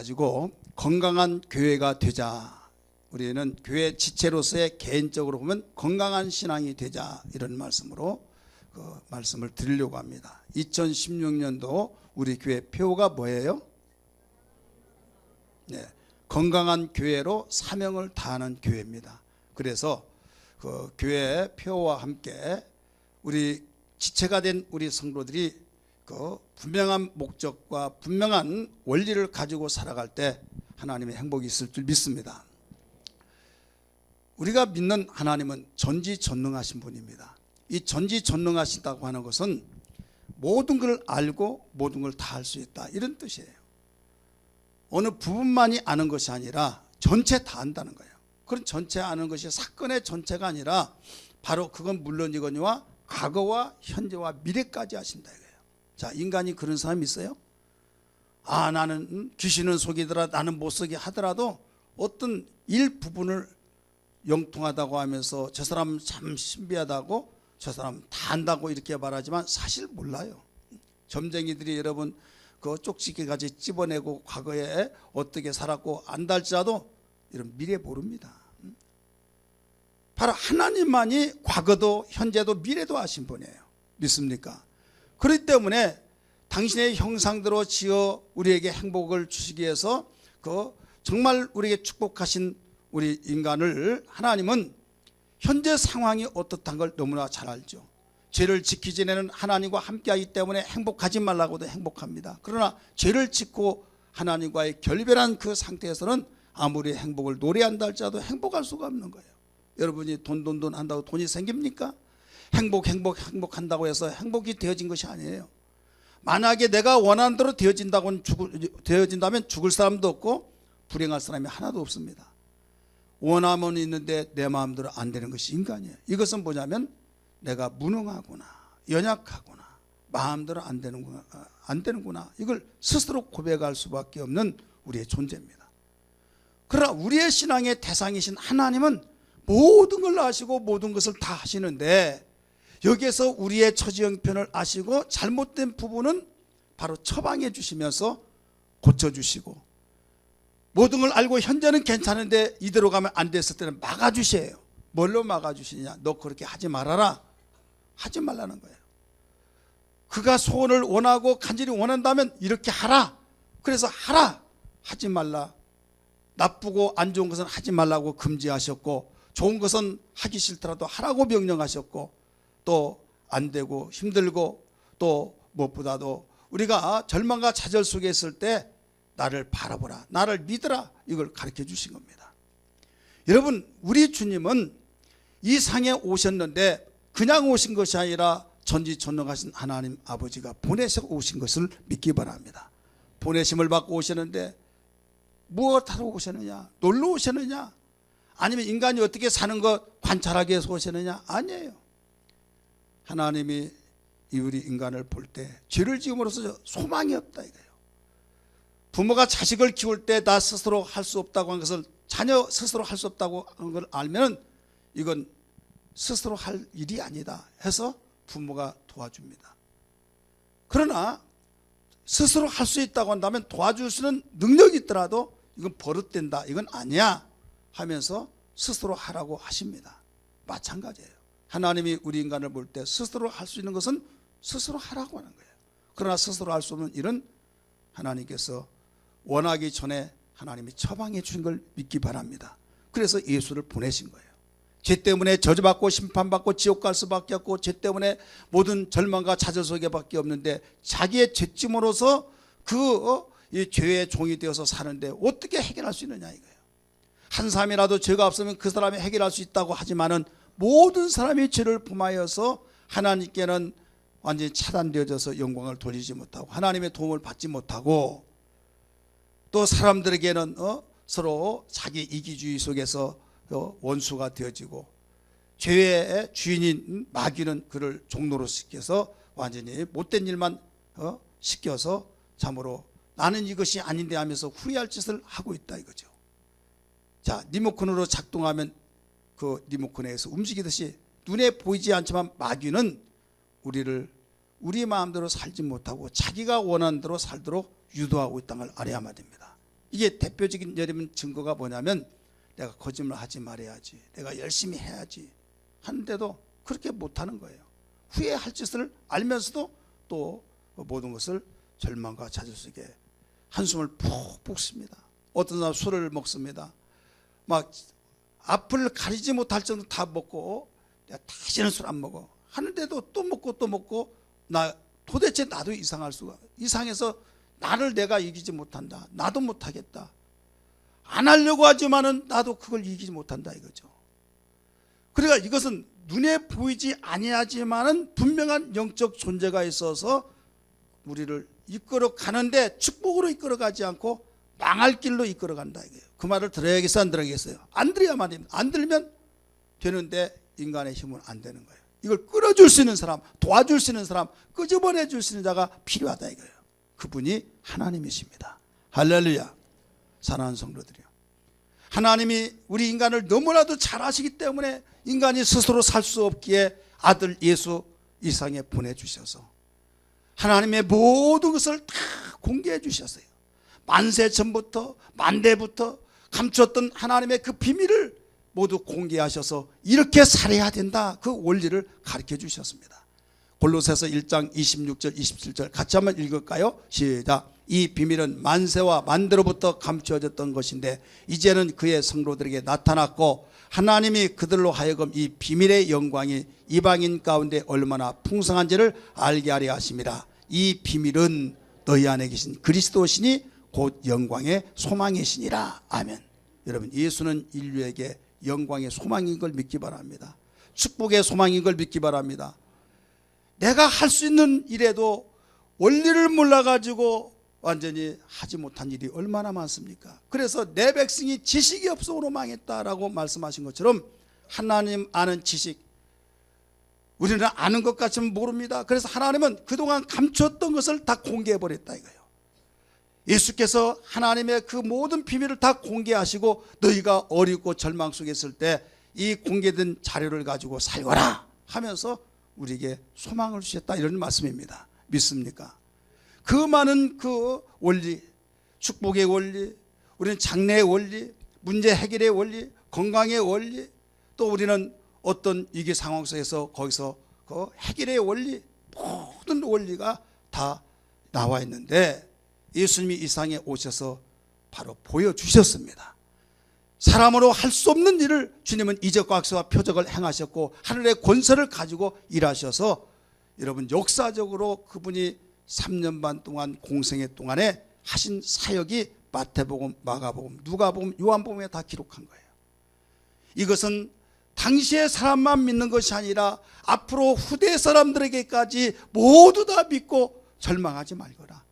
가지고 건강한 교회가 되자. 우리는 교회 지체로서의 개인적으로 보면 건강한 신앙이 되자, 이런 말씀으로 말씀을 드리려고 합니다. 2016년도 우리 교회 표가 뭐예요? 네, 건강한 교회로 사명을 다하는 교회입니다. 그래서 그 교회 표와 함께 우리 지체가 된 우리 성도들이 그 분명한 목적과 분명한 원리를 가지고 살아갈 때 하나님의 행복이 있을 줄 믿습니다. 우리가 믿는 하나님은 전지전능하신 분입니다. 이 전지전능하시다고 하는 것은 모든 걸 알고 모든 걸 다 할 수 있다, 이런 뜻이에요. 어느 부분만이 아는 것이 아니라 전체 다 안다는 거예요. 그런 전체 아는 것이 사건의 전체가 아니라 바로 그건 물론이거니와 과거와 현재와 미래까지 아신다 이거예요. 자, 인간이 그런 사람이 있어요? 아, 나는 귀신은 속이더라, 나는 못 속이 하더라도 어떤 일부분을 영통하다고 하면서 저 사람 참 신비하다고, 저 사람 다 안다고 이렇게 말하지만 사실 몰라요. 점쟁이들이 여러분 그 쪽지게까지 찝어내고 과거에 어떻게 살았고 안다 할지라도 이런 미래 모릅니다. 바로 하나님만이 과거도 현재도 미래도 아신 분이에요. 믿습니까? 그렇기 때문에 당신의 형상대로 지어 우리에게 행복을 주시기 위해서 그 정말 우리에게 축복하신 우리 인간을 하나님은 현재 상황이 어떻다는 걸 너무나 잘 알죠. 죄를 지키지 지내는 하나님과 함께하기 때문에 행복하지 말라고도 행복합니다. 그러나 죄를 짓고 하나님과의 결별한 그 상태에서는 아무리 행복을 노래한다 할지라도 행복할 수가 없는 거예요. 여러분이 돈 한다고 돈이 생깁니까? 행복한다고 해서 행복이 되어진 것이 아니에요. 만약에 내가 원하는 대로 되어진다면 죽을 사람도 없고 불행할 사람이 하나도 없습니다. 원함은 있는데 내 마음대로 안 되는 것이 인간이에요. 이것은 뭐냐면 내가 무능하구나, 연약하구나, 마음대로 안 되는구나, 이걸 스스로 고백할 수밖에 없는 우리의 존재입니다. 그러나 우리의 신앙의 대상이신 하나님은 모든 걸 아시고 모든 것을 다 하시는데, 여기에서 우리의 처지 형편을 아시고 잘못된 부분은 바로 처방해 주시면서 고쳐주시고, 모든 걸 알고 현재는 괜찮은데 이대로 가면 안 됐을 때는 막아주셔요. 뭘로 막아주시냐? 너 그렇게 하지 말아라. 하지 말라는 거예요. 그가 소원을 원하고 간절히 원한다면 이렇게 하라. 그래서 하라. 하지 말라. 나쁘고 안 좋은 것은 하지 말라고 금지하셨고, 좋은 것은 하기 싫더라도 하라고 명령하셨고, 또 안 되고 힘들고 또 무엇보다도 우리가 절망과 좌절 속에 있을 때 나를 바라보라, 나를 믿으라, 이걸 가르쳐 주신 겁니다. 여러분, 우리 주님은 이 상에 오셨는데 그냥 오신 것이 아니라 전지전능하신 하나님 아버지가 보내서 오신 것을 믿기 바랍니다. 보내심을 받고 오셨는데 무엇하러 오셨느냐? 놀러 오셨느냐? 아니면 인간이 어떻게 사는 것 관찰하기 위해서 오셨느냐? 아니에요. 하나님이 우리 인간을 볼 때 죄를 지음으로써 소망이 없다 이거예요. 부모가 자식을 키울 때 나 스스로 할 수 없다고 한 것을, 자녀 스스로 할 수 없다고 한 걸 알면 이건 스스로 할 일이 아니다 해서 부모가 도와줍니다. 그러나 스스로 할 수 있다고 한다면 도와줄 수 있는 능력이 있더라도 이건 버릇된다, 이건 아니야 하면서 스스로 하라고 하십니다. 마찬가지예요. 하나님이 우리 인간을 볼 때 스스로 할 수 있는 것은 스스로 하라고 하는 거예요. 그러나 스스로 할 수 없는 일은 하나님께서 원하기 전에 하나님이 처방해 주신 걸 믿기 바랍니다. 그래서 예수를 보내신 거예요. 죄 때문에 저주받고 심판받고 지옥 갈 수밖에 없고, 죄 때문에 모든 절망과 좌절 속에 밖에 없는데 자기의 죄짐으로서 이 죄의 종이 되어서 사는데 어떻게 해결할 수 있느냐 이거예요. 한 사람이라도 죄가 없으면 그 사람이 해결할 수 있다고 하지만은 모든 사람이 죄를 범하여서 하나님께는 완전히 차단되어져서 영광을 돌리지 못하고 하나님의 도움을 받지 못하고, 또 사람들에게는 서로 자기 이기주의 속에서 원수가 되어지고, 죄의 주인인 마귀는 그를 종로로 시켜서 완전히 못된 일만 시켜서 참으로 나는 이것이 아닌데 하면서 후회할 짓을 하고 있다 이거죠. 자, 리모컨으로 작동하면 그 리모컨에서 움직이듯이 눈에 보이지 않지만 마귀는 우리를 우리 마음대로 살지 못하고 자기가 원하는 대로 살도록 유도하고 있다는 걸 알아야만 됩니다. 이게 대표적인 여러분 증거가 뭐냐면 내가 거짓말 하지 말아야지, 내가 열심히 해야지 하는데도 그렇게 못하는 거예요. 후회할 짓을 알면서도 또 모든 것을 절망과 좌절 속에 한숨을 푹푹 쉽니다. 어떤 사람 술을 먹습니다. 막 앞을 가리지 못할 정도 다 먹고 내가 다시는 술 안 먹어 하는데도 또 먹고 또 먹고, 나 도대체 나도 이상해서 나를 내가 이기지 못한다, 나도 못하겠다, 안 하려고 하지만은 나도 그걸 이기지 못한다 이거죠. 그러니까 이것은 눈에 보이지 아니하지만은 분명한 영적 존재가 있어서 우리를 이끌어 가는데 축복으로 이끌어 가지 않고 망할 길로 이끌어 간다 이거예요. 그 말을 들어야겠어요, 안 들어야겠어요? 안 들어야만 됩니다. 안 들면 되는데 인간의 힘은 안 되는 거예요. 이걸 끌어줄 수 있는 사람, 도와줄 수 있는 사람, 끄집어내 줄 수 있는 자가 필요하다 이거예요. 그분이 하나님이십니다. 할렐루야. 사랑하는 성도들이요, 하나님이 우리 인간을 너무나도 잘 아시기 때문에 인간이 스스로 살 수 없기에 아들 예수 이 세상에 보내주셔서 하나님의 모든 것을 다 공개해 주셨어요. 만세 전부터 만대부터 감추었던 하나님의 그 비밀을 모두 공개하셔서 이렇게 살아야 된다, 그 원리를 가르쳐 주셨습니다. 골로새서 1장 26절 27절 같이 한번 읽을까요? 시작. 이 비밀은 만세와 만대로부터 감추어졌던 것인데 이제는 그의 성도들에게 나타났고 하나님이 그들로 하여금 이 비밀의 영광이 이방인 가운데 얼마나 풍성한지를 알게 하려 하심이라. 이 비밀은 너희 안에 계신 그리스도시니 곧 영광의 소망이시니라. 아멘. 여러분, 예수는 인류에게 영광의 소망인 걸 믿기 바랍니다. 축복의 소망인 걸 믿기 바랍니다. 내가 할 수 있는 일에도 원리를 몰라가지고 완전히 하지 못한 일이 얼마나 많습니까? 그래서 내 백성이 지식이 없어로 망했다라고 말씀하신 것처럼 하나님 아는 지식, 우리는 아는 것 같지만 모릅니다. 그래서 하나님은 그동안 감췄던 것을 다 공개해버렸다 이거예요. 예수께서 하나님의 그 모든 비밀을 다 공개하시고 너희가 어렵고 절망 속에 있을 때 이 공개된 자료를 가지고 살거라 하면서 우리에게 소망을 주셨다, 이런 말씀입니다. 믿습니까? 그 많은 그 원리, 축복의 원리, 우리는 장래의 원리, 문제 해결의 원리, 건강의 원리, 또 우리는 어떤 위기 상황 속에서 거기서 그 해결의 원리, 모든 원리가 다 나와 있는데 예수님이 이 세상에 오셔서 바로 보여주셨습니다. 사람으로 할 수 없는 일을 주님은 이적과 악수와 표적을 행하셨고 하늘의 권세를 가지고 일하셔서 여러분 역사적으로 그분이 3년 반 동안 공생애 동안에 하신 사역이 마태복음, 마가복음, 누가복음, 요한복음에 다 기록한 거예요. 이것은 당시의 사람만 믿는 것이 아니라 앞으로 후대 사람들에게까지 모두 다 믿고 절망하지 말거라.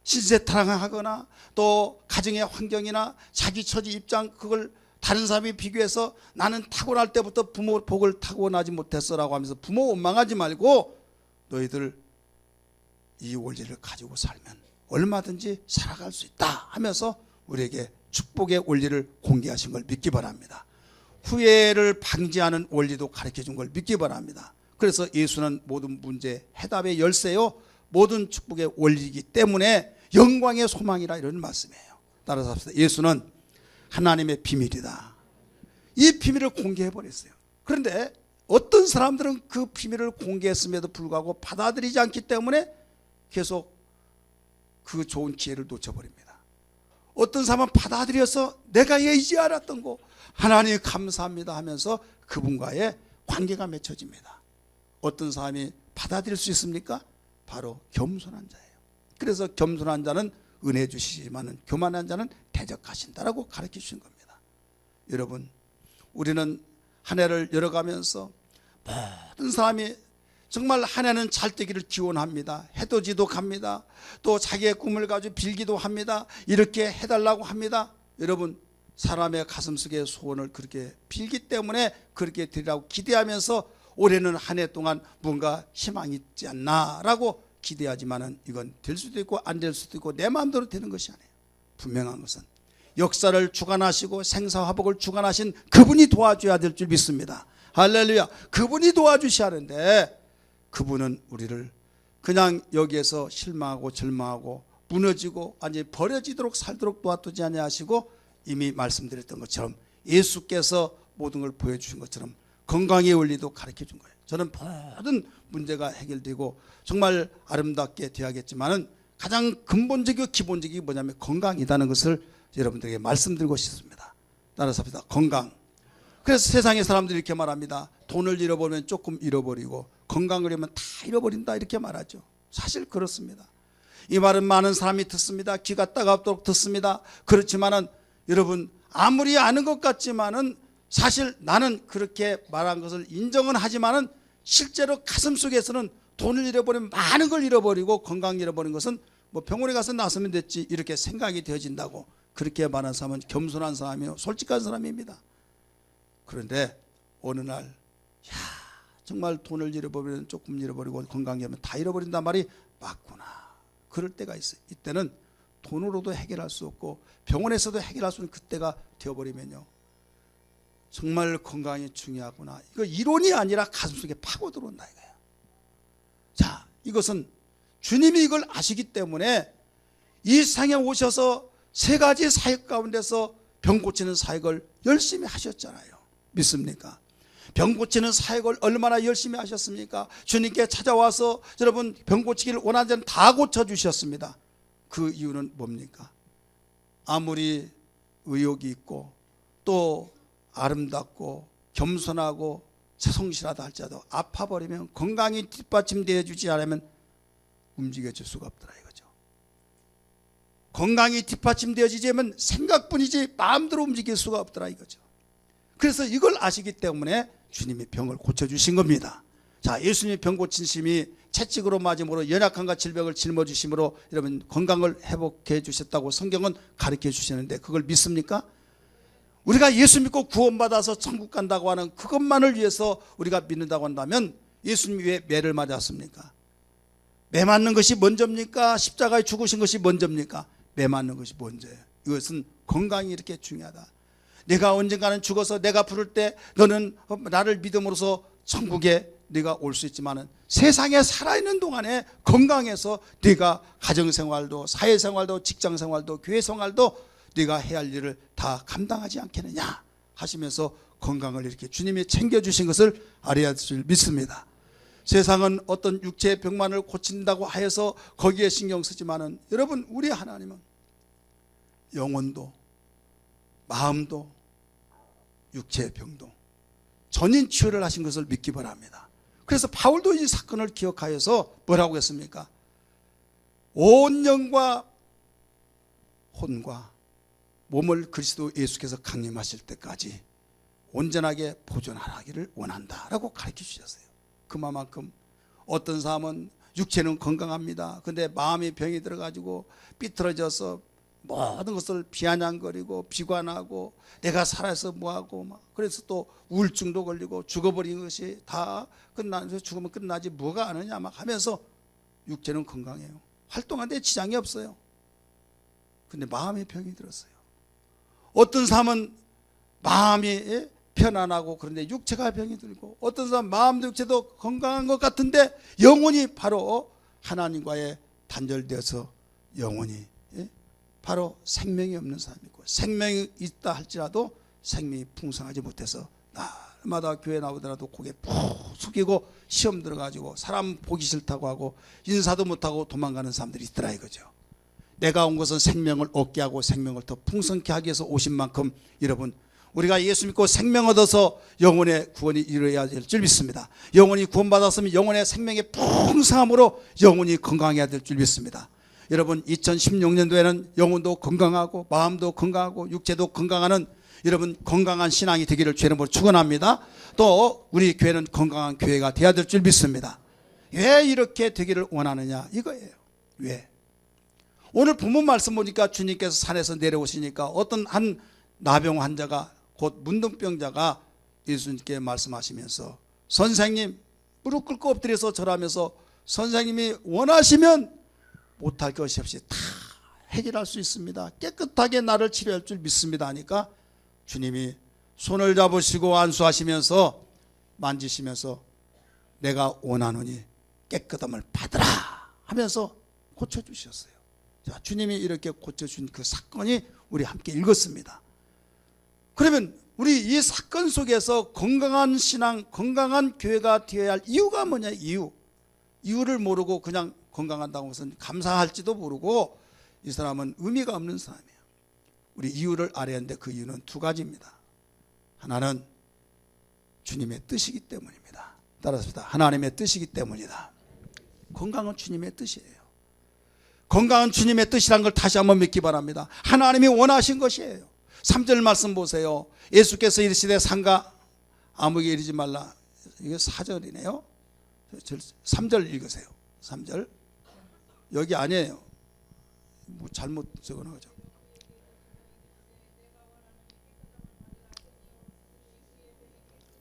신세타락하거나 또 가정의 환경이나 자기 처지 입장, 그걸 다른 사람이 비교해서 나는 타고날 때부터 부모 복을 타고나지 못했어라고 하면서 부모 원망하지 말고 너희들 이 원리를 가지고 살면 얼마든지 살아갈 수 있다 하면서 우리에게 축복의 원리를 공개하신 걸 믿기 바랍니다. 후회를 방지하는 원리도 가르쳐 준 걸 믿기 바랍니다. 그래서 예수는 모든 문제 해답의 열쇠요, 모든 축복의 원리이기 때문에 영광의 소망이라 이런 말씀이에요. 따라서 합시다. 예수는 하나님의 비밀이다. 이 비밀을 공개해버렸어요. 그런데 어떤 사람들은 그 비밀을 공개했음에도 불구하고 받아들이지 않기 때문에 계속 그 좋은 기회를 놓쳐버립니다. 어떤 사람은 받아들여서 내가 이제 알았던 거 하나님 감사합니다 하면서 그분과의 관계가 맺혀집니다. 어떤 사람이 받아들일 수 있습니까? 바로 겸손한 자예요. 그래서 겸손한 자는 은혜 주시지만 교만한 자는 대적하신다라고 가르쳐 주신 겁니다. 여러분, 우리는 한 해를 열어가면서 모든 사람이 정말 한 해는 잘 되기를 기원합니다. 해돋이도 갑니다. 또 자기의 꿈을 가지고 빌기도 합니다. 이렇게 해달라고 합니다. 여러분, 사람의 가슴속의 소원을 그렇게 빌기 때문에 그렇게 드리라고 기대하면서 올해는 한 해 동안 뭔가 희망이 있지 않나라고 기대하지만은 이건 될 수도 있고 안 될 수도 있고 내 마음대로 되는 것이 아니에요. 분명한 것은 역사를 주관하시고 생사화복을 주관하신 그분이 도와줘야 될 줄 믿습니다. 할렐루야. 그분이 도와주셔야 하는데 그분은 우리를 그냥 여기에서 실망하고 절망하고 무너지고 완전히 버려지도록 살도록 도와주지 아니하시고, 이미 말씀드렸던 것처럼 예수께서 모든 걸 보여주신 것처럼 건강의 원리도 가르쳐 준 거예요. 저는 모든 문제가 해결되고 정말 아름답게 되어야겠지만은 가장 근본적이고 기본적이 뭐냐면 건강이라는 것을 여러분들에게 말씀드리고 싶습니다. 따라서 합시다. 건강. 그래서 세상의 사람들이 이렇게 말합니다. 돈을 잃어버리면 조금 잃어버리고 건강을 잃으면 다 잃어버린다, 이렇게 말하죠. 사실 그렇습니다. 이 말은 많은 사람이 듣습니다. 귀가 따갑도록 듣습니다. 그렇지만은 여러분, 아무리 아는 것 같지만은 사실 나는 그렇게 말한 것을 인정은 하지만은 실제로 가슴속에서는 돈을 잃어버리면 많은 걸 잃어버리고 건강 잃어버린 것은 뭐 병원에 가서 나서면 됐지, 이렇게 생각이 되어진다고 그렇게 말하는 사람은 겸손한 사람이요, 솔직한 사람입니다. 그런데 어느 날 정말 돈을 잃어버리면 조금 잃어버리고 건강 잃으면 다 잃어버린단 말이 맞구나, 그럴 때가 있어요. 이때는 돈으로도 해결할 수 없고 병원에서도 해결할 수 없는 그때가 되어버리면요, 정말 건강이 중요하구나, 이거 이론이 아니라 가슴속에 파고 들어온다 이거예요. 자, 이것은 주님이 이걸 아시기 때문에 이 세상에 오셔서 세 가지 사역 가운데서 병 고치는 사역을 열심히 하셨잖아요. 믿습니까? 병 고치는 사역을 얼마나 열심히 하셨습니까? 주님께 찾아와서 여러분 병 고치기를 원하는 자는 다 고쳐주셨습니다. 그 이유는 뭡니까? 아무리 의욕이 있고 또 아름답고 겸손하고 성실하다 할지라도 아파버리면, 건강이 뒷받침되어 주지 않으면 움직여질 수가 없더라 이거죠. 건강이 뒷받침되어지지 않으면 생각뿐이지 마음대로 움직일 수가 없더라 이거죠. 그래서 이걸 아시기 때문에 주님이 병을 고쳐주신 겁니다. 자, 예수님이 병 고치심이 채찍으로 맞음으로 연약함과 질병을 짊어지심으로 여러분 건강을 회복해 주셨다고 성경은 가르쳐 주시는데 그걸 믿습니까? 우리가 예수 믿고 구원받아서 천국 간다고 하는 그것만을 위해서 우리가 믿는다고 한다면 예수님이 왜 매를 맞았습니까? 매 맞는 것이 먼저입니까? 십자가에 죽으신 것이 먼저입니까? 매 맞는 것이 먼저예요. 이것은 건강이 이렇게 중요하다. 내가 언젠가는 죽어서 내가 부를 때 너는 나를 믿음으로써 천국에 네가 올 수 있지만은 세상에 살아있는 동안에 건강해서 네가 가정생활도 사회생활도 직장생활도 교회생활도 네가 해야 할 일을 다 감당하지 않겠느냐 하시면서 건강을 이렇게 주님이 챙겨주신 것을 알아야 할 줄 믿습니다. 세상은 어떤 육체의 병만을 고친다고 하여서 거기에 신경 쓰지만은 여러분, 우리 하나님은 영혼도 마음도 육체의 병도 전인 치유를 하신 것을 믿기 바랍니다. 그래서 바울도 이 사건을 기억하여서 뭐라고 했습니까? 온 영과 혼과 몸을 그리스도 예수께서 강림하실 때까지 온전하게 보존하기를 원한다라고 가르쳐 주셨어요. 그만큼 어떤 사람은 육체는 건강합니다. 근데 마음이 병이 들어가지고 삐뚤어져서 모든 것을 비아냥거리고 비관하고 내가 살아서 뭐하고 막 그래서 또 우울증도 걸리고 죽어버린 것이 다 끝나서 죽으면 끝나지 뭐가 아느냐 막 하면서 육체는 건강해요. 활동하는데 지장이 없어요. 근데 마음에 병이 들었어요. 어떤 사람은 마음이 편안하고 그런데 육체가 병이 들고, 어떤 사람 마음도 육체도 건강한 것 같은데 영혼이 바로 하나님과의 단절되어서 영혼이 바로 생명이 없는 사람이고, 생명이 있다 할지라도 생명이 풍성하지 못해서 날마다 교회 나오더라도 고개 푹 숙이고 시험 들어가지고 사람 보기 싫다고 하고 인사도 못하고 도망가는 사람들이 있더라 이거죠. 내가 온 것은 생명을 얻게 하고 생명을 더 풍성케 하기 위해서 오신 만큼 여러분, 우리가 예수 믿고 생명 얻어서 영혼의 구원이 이루어야 될 줄 믿습니다. 영혼이 구원받았으면 영혼의 생명의 풍성함으로 영혼이 건강해야 될 줄 믿습니다. 여러분, 2016년도에는 영혼도 건강하고 마음도 건강하고 육체도 건강하는 여러분 건강한 신앙이 되기를 주의 이름으로 축원합니다. 또 우리 교회는 건강한 교회가 되어야 될 줄 믿습니다. 왜 이렇게 되기를 원하느냐 이거예요. 왜? 오늘 본문 말씀 보니까 주님께서 산에서 내려오시니까 어떤 한 나병 환자가 곧 문둥병자가 예수님께 말씀하시면서 선생님, 무릎 꿇고 엎드려서 절하면서 선생님이 원하시면 못할 것이 없이 다 해결할 수 있습니다. 깨끗하게 나를 치료할 줄 믿습니다 하니까 주님이 손을 잡으시고 안수하시면서 만지시면서 내가 원하노니 깨끗함을 받으라 하면서 고쳐주셨어요. 자, 주님이 이렇게 고쳐준 그 사건이 우리 함께 읽었습니다. 그러면 우리 이 사건 속에서 건강한 신앙, 건강한 교회가 되어야 할 이유가 뭐냐? 이유를 모르고 그냥 건강한다고 해서 감사할지도 모르고 이 사람은 의미가 없는 사람이에요. 우리 이유를 알아야 하는데 그 이유는 두 가지입니다. 하나는 주님의 뜻이기 때문입니다. 따라서 하나님의 뜻이기 때문이다. 건강은 주님의 뜻이에요. 건강은 주님의 뜻이란 걸 다시 한번 믿기 바랍니다. 하나님이 원하신 것이에요. 3절 말씀 보세요. 예수께서 이르시되 상가 아무에게 이르지 말라. 이게 4절이네요. 3절 읽으세요. 3절. 여기 아니에요. 뭐 잘못 적어놓은 거죠.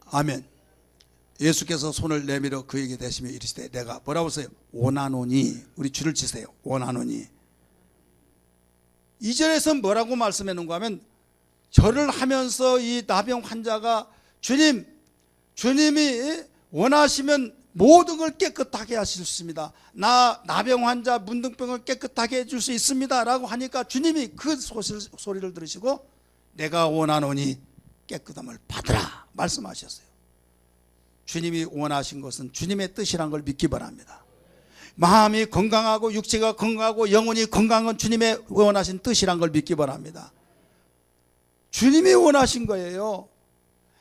아멘. 예수께서 손을 내밀어 그에게 대시며 이르시되 내가 뭐라고 써요? 원하노니. 우리 줄을 치세요. 원하노니. 2절에서 뭐라고 말씀해 놓은가 하면 절을 하면서 이 나병 환자가 주님이 원하시면 모든 걸 깨끗하게 하실 수 있습니다. 나병 환자 문둥병을 깨끗하게 해줄 수 있습니다 라고 하니까 주님이 그 소리를 들으시고 내가 원하노니 깨끗함을 받으라 말씀하셨어요. 주님이 원하신 것은 주님의 뜻이란 걸 믿기 바랍니다. 마음이 건강하고 육체가 건강하고 영혼이 건강한 주님의 원하신 뜻이란 걸 믿기 바랍니다. 주님이 원하신 거예요.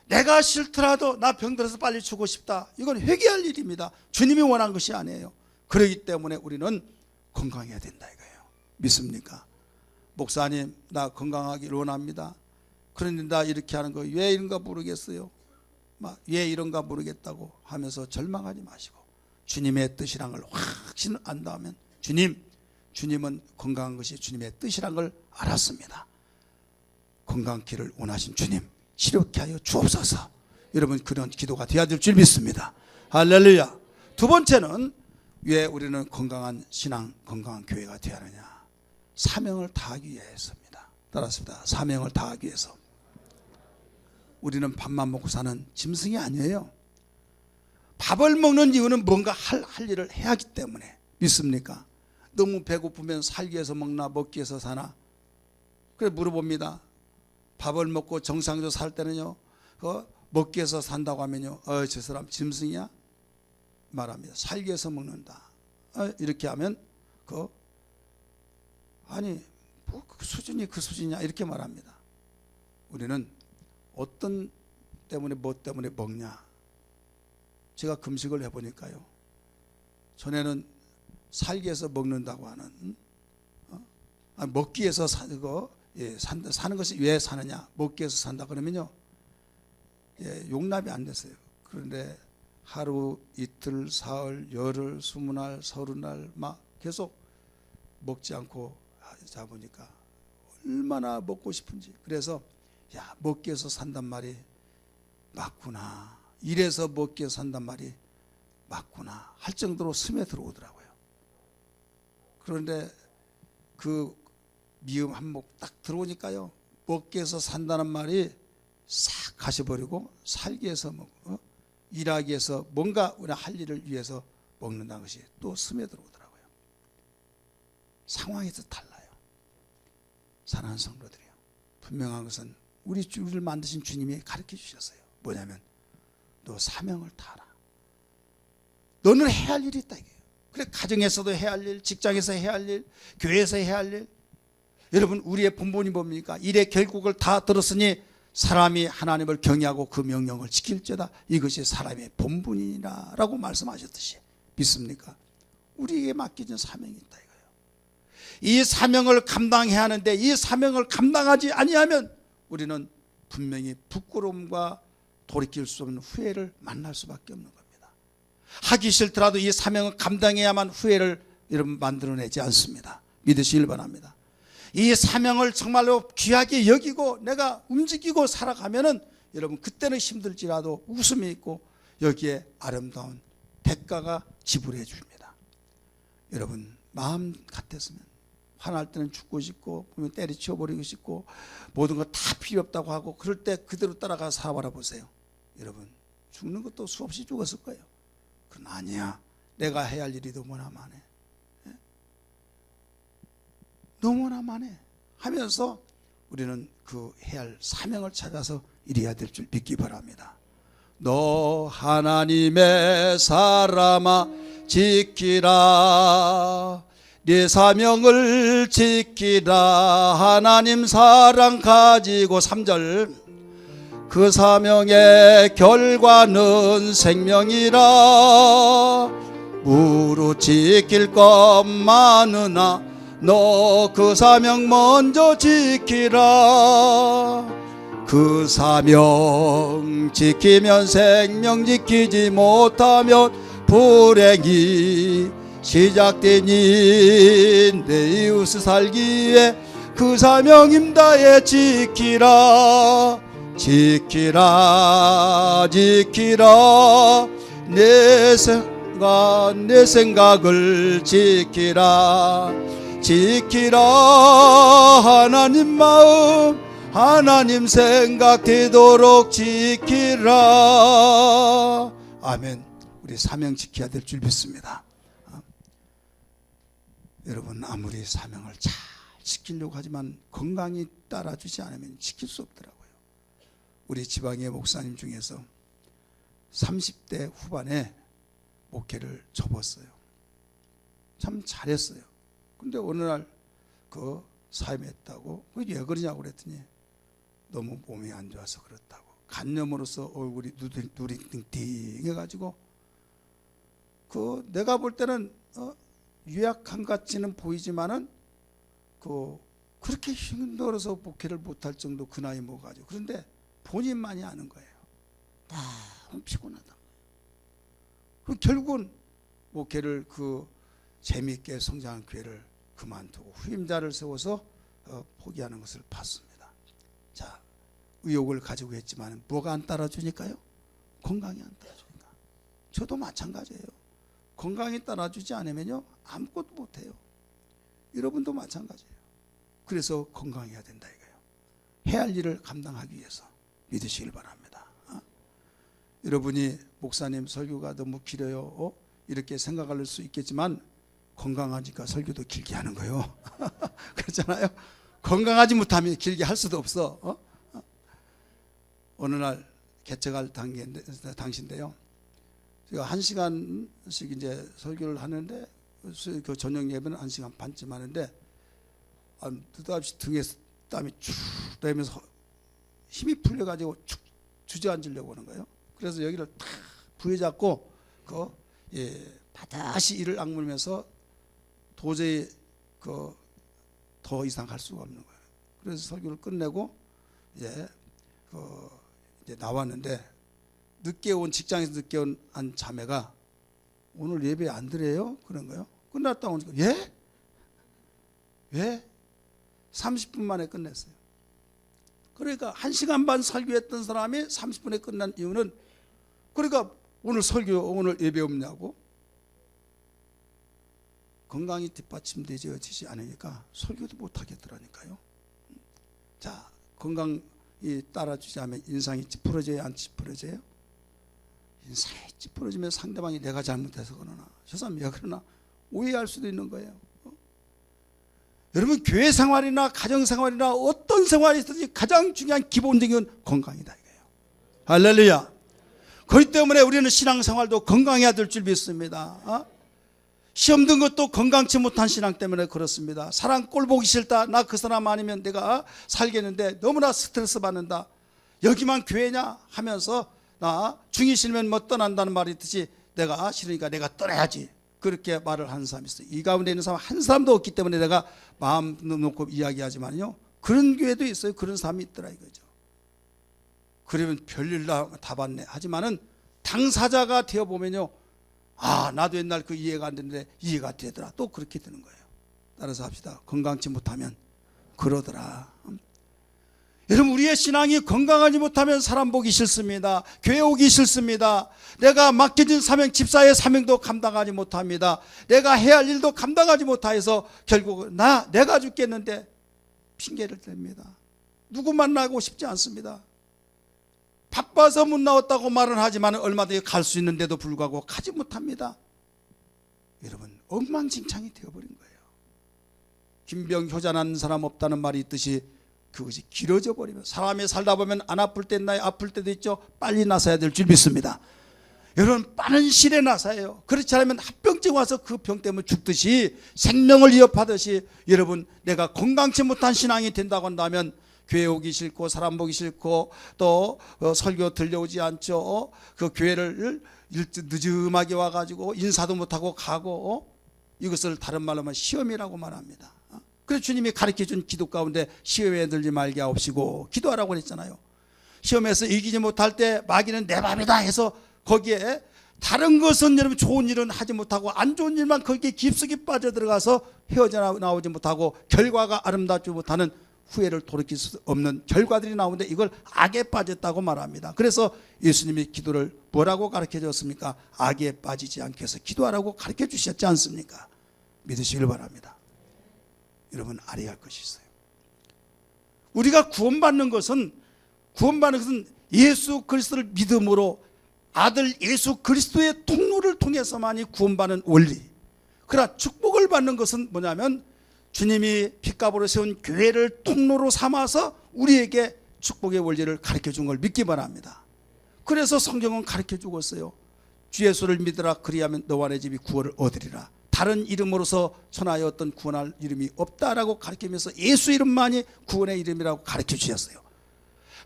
내가 싫더라도 나 병들어서 빨리 죽고 싶다. 이건 회개할 일입니다. 주님이 원한 것이 아니에요. 그렇기 때문에 우리는 건강해야 된다 이거예요. 믿습니까? 목사님 나 건강하기를 원합니다. 그런데 나 이렇게 하는 거 왜 이런가 모르겠어요. 왜 이런가 모르겠다고 하면서 절망하지 마시고 주님의 뜻이란 걸 확신 안다면 주님은 건강한 것이 주님의 뜻이란 걸 알았습니다. 건강기를 원하신 주님 치료케 하여 주옵소서. 여러분 그런 기도가 되어야 될 줄 믿습니다. 할렐루야. 두 번째는 왜 우리는 건강한 신앙, 건강한 교회가 되어야 하느냐? 사명을 다하기 위해서입니다. 따라습니다. 사명을 다하기 위해서. 우리는 밥만 먹고 사는 짐승이 아니에요. 밥을 먹는 이유는 뭔가 할 일을 해야 하기 때문에. 믿습니까? 너무 배고프면 살기 위해서 먹나 먹기 위해서 사나? 그래 물어봅니다. 밥을 먹고 정상적으로 살 때는요, 먹기 위해서 산다고 하면요, 저 사람 짐승이야? 말합니다. 살기 위해서 먹는다. 이렇게 하면, 아니, 뭐 그 수준이 그 수준이냐? 이렇게 말합니다. 우리는 어떤 때문에, 뭐 때문에 먹냐? 제가 금식을 해보니까요, 전에는 살기 위해서 먹는다고 하는, 먹기 위해서 사는 것이 왜 사느냐? 먹기 위해서 산다 그러면요, 용납이 안 됐어요. 그런데 하루, 이틀, 사흘, 열흘, 20날, 30날 막 계속 먹지 않고 하다 보니까 얼마나 먹고 싶은지. 그래서 먹기 위해서 산단 말이 맞구나. 이래서 먹기 위해서 산단 말이 맞구나 할 정도로 스며 들어오더라고요. 그런데 그 미음 한몫 딱 들어오니까요, 먹기 위해서 산다는 말이 싹 가셔버리고 살기 위해서 먹고 일하기 위해서 뭔가 우리 할 일을 위해서 먹는다는 것이 또 스며 들어오더라고요. 상황에서 달라요. 사랑하는 성도들이요, 분명한 것은 우리를 만드신 주님이 가르쳐 주셨어요. 뭐냐면 너 사명을 다하라. 너는 해야 할 일이 있다 이게요. 그래 가정에서도 해야 할 일, 직장에서 해야 할 일, 교회에서 해야 할 일. 여러분 우리의 본분이 뭡니까? 일의 결국을 다 들었으니 사람이 하나님을 경외하고 그 명령을 지킬지어다. 이것이 사람의 본분이라 라고 말씀하셨듯이 믿습니까? 우리에게 맡겨진 사명이 있다 이거예요. 이 사명을 감당해야 하는데 이 사명을 감당하지 아니하면 우리는 분명히 부끄러움과 돌이킬 수 없는 후회를 만날 수밖에 없는 겁니다. 하기 싫더라도 이 사명을 감당해야만 후회를 여러분 만들어내지 않습니다. 믿으시길 바랍니다. 이 사명을 정말로 귀하게 여기고 내가 움직이고 살아가면은 여러분 그때는 힘들지라도 웃음이 있고 여기에 아름다운 대가가 지불해 줍니다. 여러분 마음 같았으면 화날 때는 죽고 싶고 보면 때려치워 버리고 싶고 모든 거 다 필요 없다고 하고 그럴 때 그대로 따라가 살아봐라 보세요. 여러분 죽는 것도 수없이 죽었을 거예요. 그건 아니야. 내가 해야 할 일이 너무나 많아. 너무나 많네 하면서 우리는 그 해야 할 사명을 찾아서 일해야 될 줄 믿기 바랍니다. 너 하나님의 사람아 지키라, 네 사명을 지키라. 하나님 사랑 가지고 3절 그 사명의 결과는 생명이라. 무릇 지킬 것 많으나 너 그 사명 먼저 지키라. 그 사명 지키면 생명, 지키지 못하면 불행이 시작되니 내 이웃을 살기 위해 그 사명 임다해 지키라. 지키라 지키라 내 생각을 지키라. 지키라 하나님 마음 하나님 생각 되도록 지키라. 아멘. 우리 사명 지켜야 될 줄 믿습니다. 여러분, 아무리 사명을 잘 지키려고 하지만 건강이 따라주지 않으면 지킬 수 없더라고요. 우리 지방의 목사님 중에서 30대 후반에 목회를 접었어요. 참 잘했어요. 근데 어느 날 그 사임했다고. 왜 그러냐고 그랬더니 너무 몸이 안 좋아서 그렇다고. 간염으로서 얼굴이 누리띵띵 해가지고 그 내가 볼 때는 유약한 것 같지는 보이지만은 그렇게 힘들어서 목회를 못할 정도 그 나이 먹어가지고. 그런데 본인만이 아는 거예요. 너무 피곤하다. 결국은 목회를 재미있게 성장한 교회를 그만두고 후임자를 세워서 포기하는 것을 봤습니다. 자, 의욕을 가지고 했지만 뭐가 안 따라주니까요? 건강이 안 따라주니까. 저도 마찬가지예요. 건강이 따라주지 않으면요 아무것도 못해요. 여러분도 마찬가지예요. 그래서 건강해야 된다 이거예요. 해야 할 일을 감당하기 위해서 믿으시길 바랍니다. 여러분이 목사님 설교가 너무 길어요 이렇게 생각할 수 있겠지만 건강하니까 설교도 길게 하는 거예요. 그렇잖아요. 건강하지 못하면 길게 할 수도 없어. 어느 날 개척할 당시인데요. 제가 1시간씩 이제 설교를 하는데 그 저녁 예배는 1시간 반쯤 하는데 느닷없이 등에서 땀이 쭉 나면서 힘이 풀려가지고 축 주저앉으려고 하는 거예요. 그래서 여기를 탁 부여잡고 다시 이를 악물면서 도저히 더 이상 할 수가 없는 거예요. 그래서 설교를 끝내고 이제 나왔는데 직장에서 늦게 온 한 자매가 오늘 예배 안 드려요? 그런 거예요. 끝났다 오니까 예? 왜? 30분 만에 끝냈어요. 그러니까 1시간 반 설교했던 사람이 30분에 끝난 이유는 그러니까 오늘 예배 없냐고? 건강이 뒷받침되지 않으니까 설교도 못 하겠더라니까요. 자, 건강이 따라주지 않으면 인상이 찌푸러져요? 안 찌푸러져요? 인상이 찌푸러지면 상대방이 내가 잘못해서 그러나 저 사람이 왜 그러나 오해할 수도 있는 거예요. 여러분, 교회 생활이나 가정 생활이나 어떤 생활이 있든지 가장 중요한 기본적인 건강이다 이거예요. 할렐루야. 그렇기 때문에 우리는 신앙생활도 건강해야 될 줄 믿습니다. 시험 든 것도 건강치 못한 신앙 때문에 그렇습니다. 사람 꼴 보기 싫다. 나 그 사람 아니면 내가 살겠는데 너무나 스트레스 받는다. 여기만 교회냐 하면서 나 중이 싫으면 뭐 떠난다는 말이 있듯이 내가 싫으니까 내가 떠나야지. 그렇게 말을 하는 사람이 있어요. 이 가운데 있는 사람 한 사람도 없기 때문에 내가 마음 놓고 이야기하지만요. 그런 교회도 있어요. 그런 사람이 있더라 이거죠. 그러면 별일 다 받네. 하지만은 당사자가 되어보면요. 나도 옛날 그 이해가 안 됐는데 이해가 되더라. 또 그렇게 되는 거예요. 따라서 합시다. 건강치 못하면 그러더라. 여러분, 우리의 신앙이 건강하지 못하면 사람 보기 싫습니다. 교회 오기 싫습니다. 내가 맡겨진 사명, 집사의 사명도 감당하지 못합니다. 내가 해야 할 일도 감당하지 못해서 결국 내가 죽겠는데 핑계를 댑니다. 누구 만나고 싶지 않습니다. 바빠서 못 나왔다고 말은 하지만 얼마든지 갈 수 있는데도 불구하고 가지 못합니다. 여러분, 엉망진창이 되어버린 거예요. 김병효자는 사람 없다는 말이 있듯이 그것이 길어져 버리면, 사람이 살다 보면 안 아플 때 있나요? 아플 때도 있죠. 빨리 나서야 될 줄 믿습니다. 여러분, 빠른 시일에 나서요. 그렇지 않으면 합병증 와서 그 병 때문에 죽듯이, 생명을 위협하듯이, 여러분, 내가 건강치 못한 신앙이 된다고 한다면 교회 오기 싫고 사람 보기 싫고 또 설교 들려오지 않죠. 그 교회를 늦음하게 와가지고 인사도 못하고 가고, 이것을 다른 말로 하면 시험이라고 말합니다. 그래서 주님이 가르쳐준 기도 가운데 시험에 들지 말게 하옵시고 기도하라고 했잖아요. 시험에서 이기지 못할 때 마귀는 내 밥이다 해서 거기에 다른 것은 여러분 좋은 일은 하지 못하고 안 좋은 일만 거기에 깊숙이 빠져들어가서 헤어져 나오지 못하고 결과가 아름답지 못하는, 후회를 돌이킬 수 없는 결과들이 나오는데 이걸 악에 빠졌다고 말합니다. 그래서 예수님이 기도를 뭐라고 가르쳐 줬습니까? 악에 빠지지 않게 해서 기도하라고 가르쳐 주셨지 않습니까? 믿으시길 바랍니다. 여러분, 알아야 할 것이 있어요. 우리가 구원받는 것은 예수 그리스도를 믿음으로 아들 예수 그리스도의 통로를 통해서만이 구원받는 원리. 그러나 축복을 받는 것은 뭐냐면 주님이 핏값으로 세운 교회를 통로로 삼아서 우리에게 축복의 원리를 가르쳐 준 걸 믿기 바랍니다. 그래서 성경은 가르쳐 주고 있어요. 주 예수를 믿으라, 그리하면 너와 내 집이 구원을 얻으리라. 다른 이름으로서 천하에 어떤 구원할 이름이 없다라고 가르치면서 예수 이름만이 구원의 이름이라고 가르쳐 주셨어요.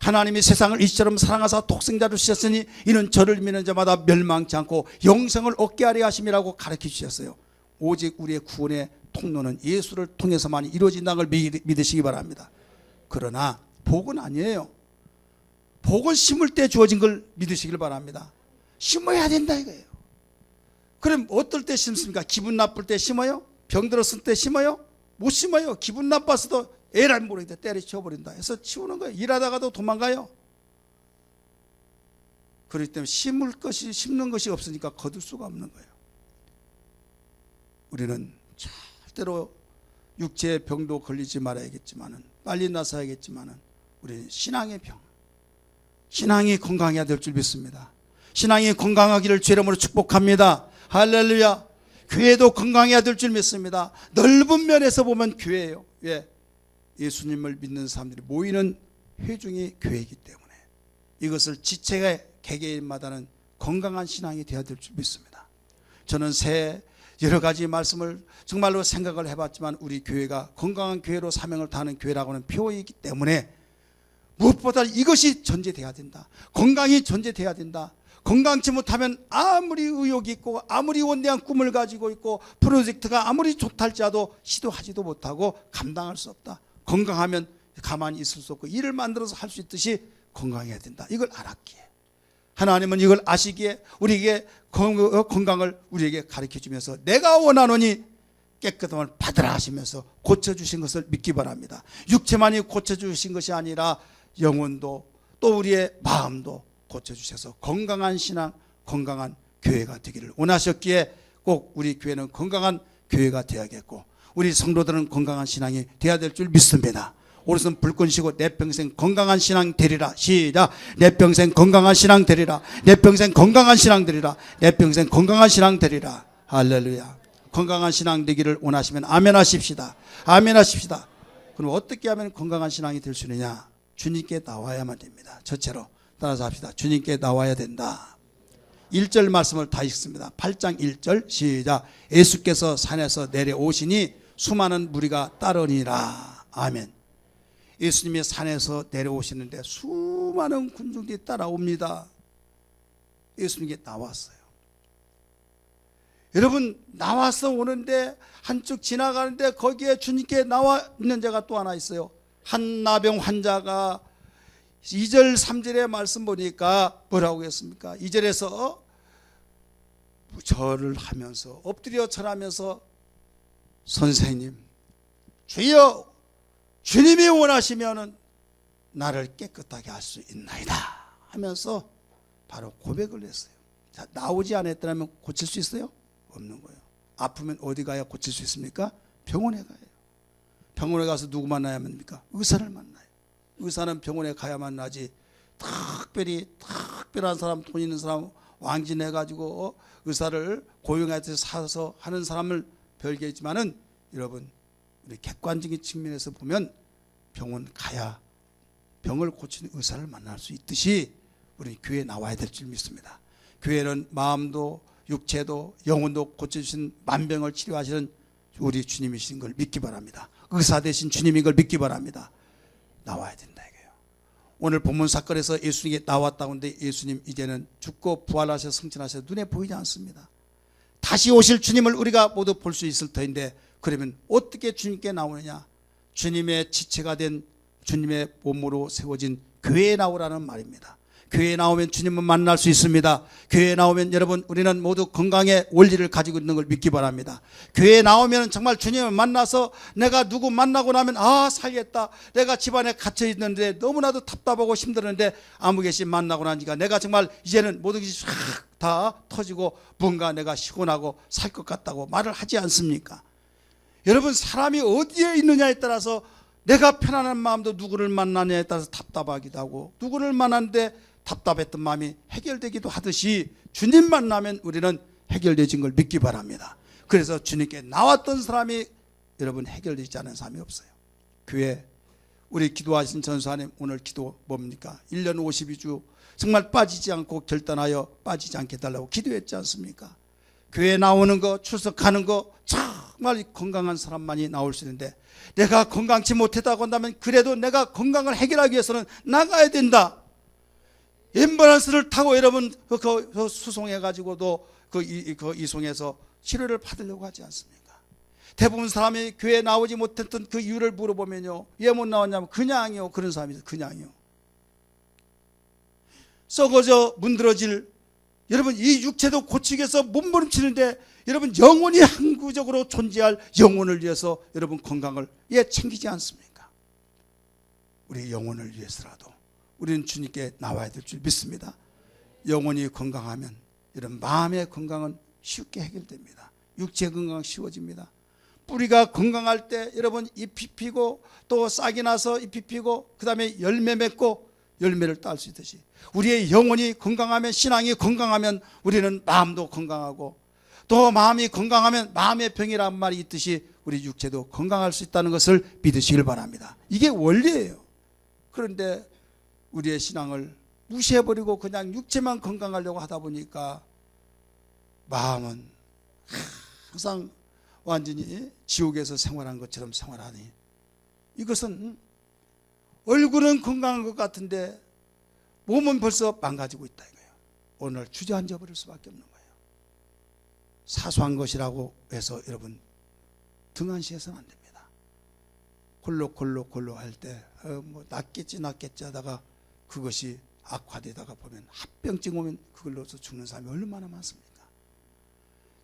하나님이 세상을 이처럼 사랑하사 독생자를 주셨으니 이는 저를 믿는 자마다 멸망치 않고 영생을 얻게 하려 하심이라고 가르쳐 주셨어요. 오직 우리의 구원의 통로는 예수를 통해서만 이루어진다는 걸 믿으시기 바랍니다. 그러나 복은 아니에요. 복은 심을 때 주어진 걸 믿으시길 바랍니다. 심어야 된다 이거예요. 그럼 어떨 때 심습니까? 기분 나쁠 때 심어요? 병 들었을 때 심어요? 못 심어요. 기분 나빠서도 에라이 모르겠다 때려치워버린다 해서 치우는 거예요. 일하다가도 도망가요. 그렇기 때문에 심는 것이 없으니까 거둘 수가 없는 거예요. 우리는 절대로 육체의 병도 걸리지 말아야겠지만은, 빨리 나서야겠지만은, 우리 신앙의 병, 신앙이 건강해야 될 줄 믿습니다. 신앙이 건강하기를 주 이름으로 축복합니다. 할렐루야. 교회도 건강해야 될 줄 믿습니다. 넓은 면에서 보면 교회예요. 왜? 예수님을 믿는 사람들이 모이는 회중이 교회이기 때문에 이것을 지체의 개개인마다는 건강한 신앙이 되어야 될 줄 믿습니다. 저는 새 여러 가지 말씀을 정말로 생각을 해봤지만 우리 교회가 건강한 교회로 사명을 다하는 교회라고는 표이기 때문에 무엇보다 이것이 전제돼야 된다. 건강이 전제돼야 된다. 건강치 못하면 아무리 의욕이 있고 아무리 원대한 꿈을 가지고 있고 프로젝트가 아무리 좋다 할지라도 시도하지도 못하고 감당할 수 없다. 건강하면 가만히 있을 수 없고 일을 만들어서 할 수 있듯이 건강해야 된다. 이걸 알았기에 하나님은 이걸 아시기에 우리에게 건강을 우리에게 가르쳐주면서 내가 원하노니 깨끗함을 받으라 하시면서 고쳐주신 것을 믿기 바랍니다. 육체만이 고쳐주신 것이 아니라 영혼도 또 우리의 마음도 고쳐주셔서 건강한 신앙, 건강한 교회가 되기를 원하셨기에 꼭 우리 교회는 건강한 교회가 되어야겠고 우리 성도들은 건강한 신앙이 되어야 될 줄 믿습니다. 오른손 불끈 쉬고 내 평생 건강한 신앙 되리라. 시작. 내 평생 건강한 신앙 되리라. 내 평생 건강한 신앙 되리라. 내 평생 건강한 신앙 되리라. 할렐루야. 건강한 신앙 되기를 원하시면 아멘 하십시다. 아멘 하십시다. 그럼 어떻게 하면 건강한 신앙이 될 수 있느냐? 주님께 나와야만 됩니다. 저체로 따라서 합시다. 주님께 나와야 된다. 1절 말씀을 다 읽습니다. 8장 1절 시작. 예수께서 산에서 내려오시니 수많은 무리가 따르니라. 아멘. 예수님이 산에서 내려오시는데 수많은 군중들이 따라옵니다. 예수님께 나왔어요. 여러분, 나와서 오는데 한쪽 지나가는데 거기에 주님께 나와 있는 자가 또 하나 있어요. 한 나병 환자가 2절 3절의 말씀 보니까 뭐라고 했습니까? 2절에서 절을 하면서 엎드려 절하면서 선생님, 주여, 주님이 원하시면 나를 깨끗하게 할 수 있나이다 하면서 바로 고백을 했어요. 자, 나오지 않았더라면 고칠 수 있어요? 없는 거예요. 아프면 어디 가야 고칠 수 있습니까? 병원에 가요. 병원에 가서 누구 만나야 합니까? 의사를 만나요. 의사는 병원에 가야만 나지 특별한 사람, 돈 있는 사람 왕진해가지고 의사를 고용해서 사서 하는 사람을 별개이지만은 여러분, 우리 객관적인 측면에서 보면 병원 가야 병을 고치는 의사를 만날 수 있듯이 우리 교회에 나와야 될 줄 믿습니다. 교회는 마음도 육체도 영혼도 고쳐주신 만병을 치료하시는 우리 주님이신 걸 믿기 바랍니다. 의사 되신 주님인 걸 믿기 바랍니다. 나와야 된다 이거예요. 오늘 본문 사건에서 예수님이 나왔다고 하는데 예수님 이제는 죽고 부활하셔 승천하셔 눈에 보이지 않습니다. 다시 오실 주님을 우리가 모두 볼 수 있을 터인데 그러면 어떻게 주님께 나오느냐? 주님의 지체가 된 주님의 몸으로 세워진 교회에 나오라는 말입니다. 교회에 나오면 주님을 만날 수 있습니다. 교회에 나오면 여러분 우리는 모두 건강의 원리를 가지고 있는 걸 믿기 바랍니다. 교회에 나오면 정말 주님을 만나서 내가 누구 만나고 나면 살겠다. 내가 집안에 갇혀 있는데 너무나도 답답하고 힘들었는데 아무개신 만나고 나니까 내가 정말 이제는 모든 것이 싹 다 터지고 뭔가 내가 시원하고 살 것 같다고 말을 하지 않습니까? 여러분 사람이 어디에 있느냐에 따라서 내가 편안한 마음도 누구를 만나냐에 따라서 답답하기도 하고 누구를 만났는데 답답했던 마음이 해결되기도 하듯이 주님 만나면 우리는 해결되진 걸 믿기 바랍니다. 그래서 주님께 나왔던 사람이 여러분 해결되지 않은 사람이 없어요. 교회 우리 기도하신 전수하님 오늘 기도 뭡니까? 1년 52주 정말 빠지지 않고 결단하여 빠지지 않게 해달라고 기도했지 않습니까? 교회 나오는 거 출석하는 거 정말 건강한 사람만이 나올 수 있는데 내가 건강치 못했다고 한다면 그래도 내가 건강을 해결하기 위해서는 나가야 된다. 앰뷸런스를 타고 여러분 그 수송해가지고도 그 이송해서 치료를 받으려고 하지 않습니까? 대부분 사람이 교회에 나오지 못했던 그 이유를 물어보면요 왜 못 나왔냐면 그냥이요 그런 사람이 있어요. 그냥이요. 썩어져 문드러질 여러분 이 육체도 고치기 위해서 몸부림치는데 여러분 영혼이 항구적으로 존재할 영혼을 위해서 여러분 건강을 왜 챙기지 않습니까? 우리 영혼을 위해서라도 우리는 주님께 나와야 될 줄 믿습니다. 영혼이 건강하면 이런 마음의 건강은 쉽게 해결됩니다. 육체 건강 쉬워집니다. 뿌리가 건강할 때 여러분 잎이 피고 또 싹이 나서 잎이 피고 그 다음에 열매 맺고 열매를 딸 수 있듯이 우리의 영혼이 건강하면 신앙이 건강하면 우리는 마음도 건강하고 또 마음이 건강하면 마음의 병이라는 말이 있듯이 우리 육체도 건강할 수 있다는 것을 믿으시길 바랍니다. 이게 원리예요. 그런데 우리의 신앙을 무시해버리고 그냥 육체만 건강하려고 하다 보니까 마음은 항상 완전히 지옥에서 생활한 것처럼 생활하니 이것은 얼굴은 건강한 것 같은데 몸은 벌써 망가지고 있다 이거예요. 오늘 주저앉아 버릴 수밖에 없는 거예요. 사소한 것이라고 해서 여러분 등한시해서는 안 됩니다. 골로 할 때 뭐 낫겠지 하다가 그것이 악화되다가 보면 합병증 오면 그걸로서 죽는 사람이 얼마나 많습니까?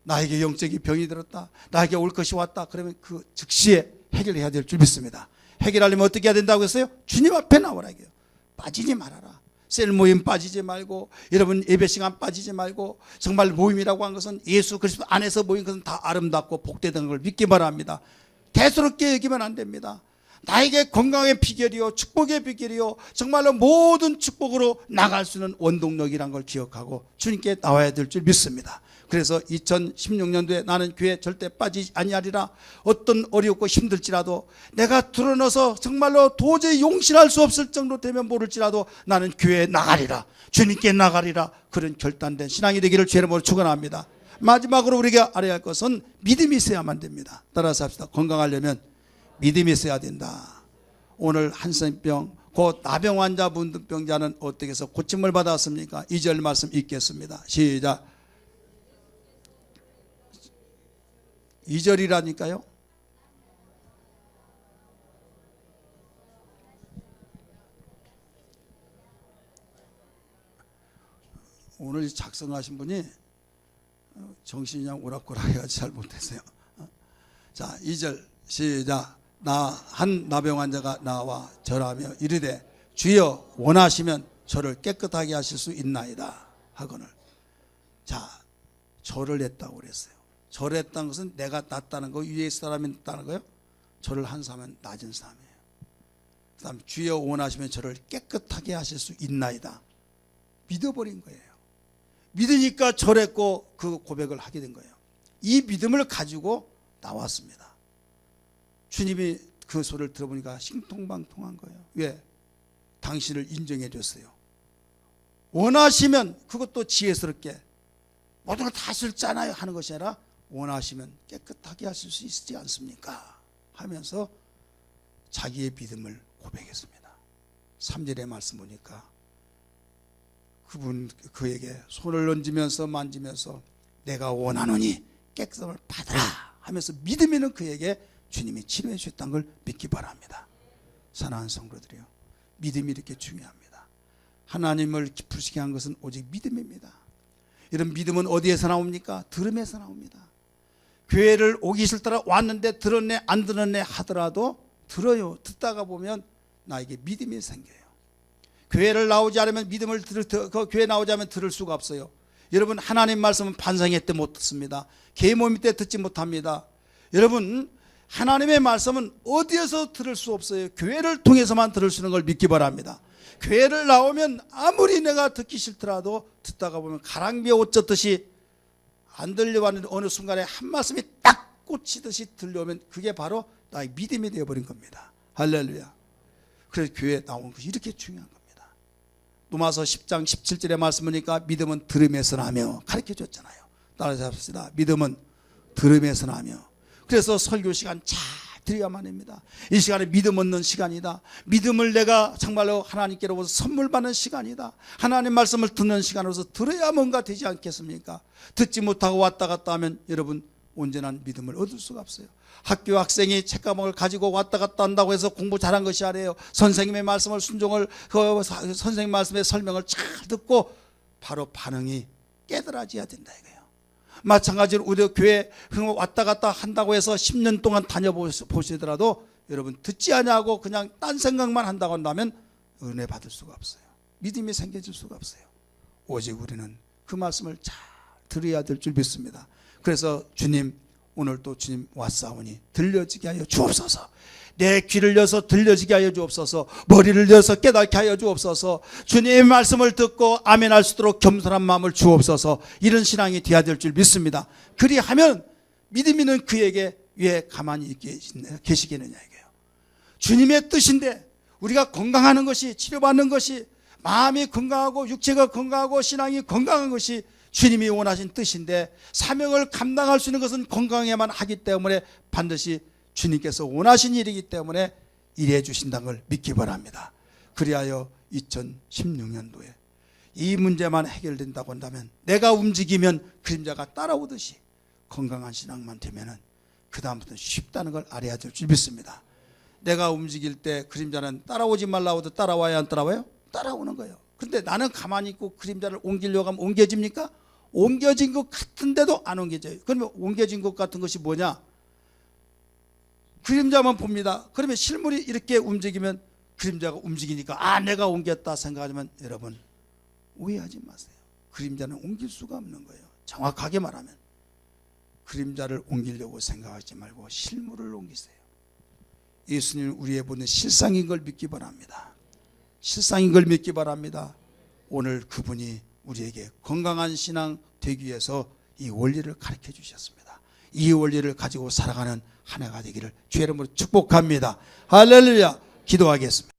나에게 영적인 병이 들었다. 나에게 올 것이 왔다. 그러면 그 즉시에 해결해야 될 줄 믿습니다. 해결하려면 어떻게 해야 된다고 했어요? 주님 앞에 나오라 이게요. 빠지지 말아라. 셀 모임 빠지지 말고 여러분 예배 시간 빠지지 말고 정말 모임이라고 한 것은 예수 그리스도 안에서 모인 것은 다 아름답고 복되다는 걸 믿기 바랍니다. 대수롭게 여기면 안 됩니다. 나에게 건강의 비결이요 축복의 비결이요 정말로 모든 축복으로 나갈 수 있는 원동력이란 걸 기억하고 주님께 나와야 될 줄 믿습니다. 그래서 2016년도에 나는 교회에 절대 빠지지 아니하리라. 어떤 어렵고 힘들지라도 내가 드러나서 정말로 도저히 용신할 수 없을 정도 되면 모를지라도 나는 교회에 나가리라. 주님께 나가리라. 그런 결단된 신앙이 되기를 주의 이름으로 축원합니다. 마지막으로 우리가 알아야 할 것은 믿음이 있어야만 됩니다. 따라서 합시다. 건강하려면 믿음이 있어야 된다. 오늘 한센병 곧 나병 환자 문득병자는 어떻게 해서 고침을 받았습니까? 2절 말씀 읽겠습니다. 시작. 2절이라니까요. 오늘 작성하신 분이 정신이 그냥 오락가락 해가지고 잘 못했어요. 자, 2절 시작. 한 나병 환자가 나와 절하며 이르되 주여 원하시면 저를 깨끗하게 하실 수 있나이다 하거늘. 자, 절을 했다고 그랬어요. 절을 했다는 것은 내가 낫다는 거, 위에 사람이 낫다는 거예요. 절을 한 사람은 낮은 사람이에요. 그 다음 주여 원하시면 저를 깨끗하게 하실 수 있나이다. 믿어버린 거예요. 믿으니까 절했고 그 고백을 하게 된 거예요. 이 믿음을 가지고 나왔습니다. 주님이 그 소리를 들어보니까 신통방통한 거예요. 왜? 당신을 인정해 줬어요. 원하시면 그것도 지혜스럽게 모든 걸 다 하셨잖아요 하는 것이 아니라 원하시면 깨끗하게 하실 수 있지 않습니까? 하면서 자기의 믿음을 고백했습니다. 3절의 말씀 보니까 그에게 손을 얹으면서 만지면서 내가 원하노니 깨끗함을 받으라 하면서 믿음 있는 그에게 주님이 치료해 주셨다는 걸 믿기 바랍니다. 사랑하는 성도들이요, 믿음이 이렇게 중요합니다. 하나님을 기쁘시게 한 것은 오직 믿음입니다. 이런 믿음은 어디에서 나옵니까? 들음에서 나옵니다. 교회를 오기 싫더라 왔는데 들었네 안 들었네 하더라도 들어요. 듣다가 보면 나에게 믿음이 생겨요. 교회를 나오지 않으면 믿음을 교회 나오지 않으면 들을 수가 없어요. 여러분, 하나님 말씀은 반상회 때 못 듣습니다. 계모임 때 듣지 못합니다. 여러분, 하나님의 말씀은 어디에서 들을 수 없어요. 교회를 통해서만 들을 수 있는 걸 믿기 바랍니다. 교회를 나오면 아무리 내가 듣기 싫더라도 듣다가 보면 가랑비에 옷 젖듯이 안 들려왔는데 어느 순간에 한 말씀이 딱 꽂히듯이 들려오면 그게 바로 나의 믿음이 되어버린 겁니다. 할렐루야. 그래서 교회에 나오는 것이 이렇게 중요한 겁니다. 로마서 10장 17절의 말씀이니까 믿음은 들음에서 나며 가르쳐줬잖아요. 따라서 합시다. 믿음은 들음에서 나며. 그래서 설교 시간 잘 드려야만 합니다. 이 시간에 믿음 얻는 시간이다. 믿음을 내가 정말로 하나님께로부터 선물 받는 시간이다. 하나님 말씀을 듣는 시간으로서 들어야 뭔가 되지 않겠습니까? 듣지 못하고 왔다 갔다 하면 여러분 온전한 믿음을 얻을 수가 없어요. 학교 학생이 책가방을 가지고 왔다 갔다 한다고 해서 공부 잘한 것이 아니에요. 선생님의 말씀을 선생님 말씀의 설명을 잘 듣고 바로 반응이 깨달아져야 된다 이거예요. 마찬가지로 우리 교회 왔다 갔다 한다고 해서 10년 동안 다녀보시더라도 여러분 듣지 않냐고 그냥 딴 생각만 한다고 한다면 은혜 받을 수가 없어요. 믿음이 생겨질 수가 없어요. 오직 우리는 그 말씀을 잘 들어야 될 줄 믿습니다. 그래서 주님, 오늘 또 주님 왔사오니 들려지게 하여 주옵소서. 내 귀를 열어서 들려지게 하여 주옵소서. 머리를 열어서 깨닫게 하여 주옵소서. 주님의 말씀을 듣고 아멘할 수 있도록 겸손한 마음을 주옵소서. 이런 신앙이 되어야 될 줄 믿습니다. 그리하면 믿음 있는 그에게 왜 가만히 계시겠느냐 이게요. 주님의 뜻인데 우리가 건강하는 것이, 치료받는 것이, 마음이 건강하고 육체가 건강하고 신앙이 건강한 것이 주님이 원하신 뜻인데, 사명을 감당할 수 있는 것은 건강해야만 하기 때문에 반드시 주님께서 원하신 일이기 때문에 일해 주신다는 걸 믿기 바랍니다. 그리하여 2016년도에 이 문제만 해결된다고 한다면, 내가 움직이면 그림자가 따라오듯이 건강한 신앙만 되면은 그 다음부터는 쉽다는 걸 알아야 될 줄 믿습니다. 내가 움직일 때 그림자는 따라오지 말라고 해도 따라와야 안 따라와요? 따라오는 거예요. 그런데 나는 가만히 있고 그림자를 옮기려고 하면 옮겨집니까? 옮겨진 것 같은데도 안 옮겨져요. 그러면 옮겨진 것 같은 것이 뭐냐? 그림자만 봅니다. 그러면 실물이 이렇게 움직이면 그림자가 움직이니까 내가 옮겼다 생각하지만 여러분 오해하지 마세요. 그림자는 옮길 수가 없는 거예요. 정확하게 말하면 그림자를 옮기려고 생각하지 말고 실물을 옮기세요. 예수님은 우리의 보는 실상인 걸 믿기 바랍니다. 실상인 걸 믿기 바랍니다. 오늘 그분이 우리에게 건강한 신앙 되기 위해서 이 원리를 가르쳐 주셨습니다. 이 원리를 가지고 살아가는 한 해가 되기를 주의 이름으로 축복합니다. 할렐루야. 기도하겠습니다.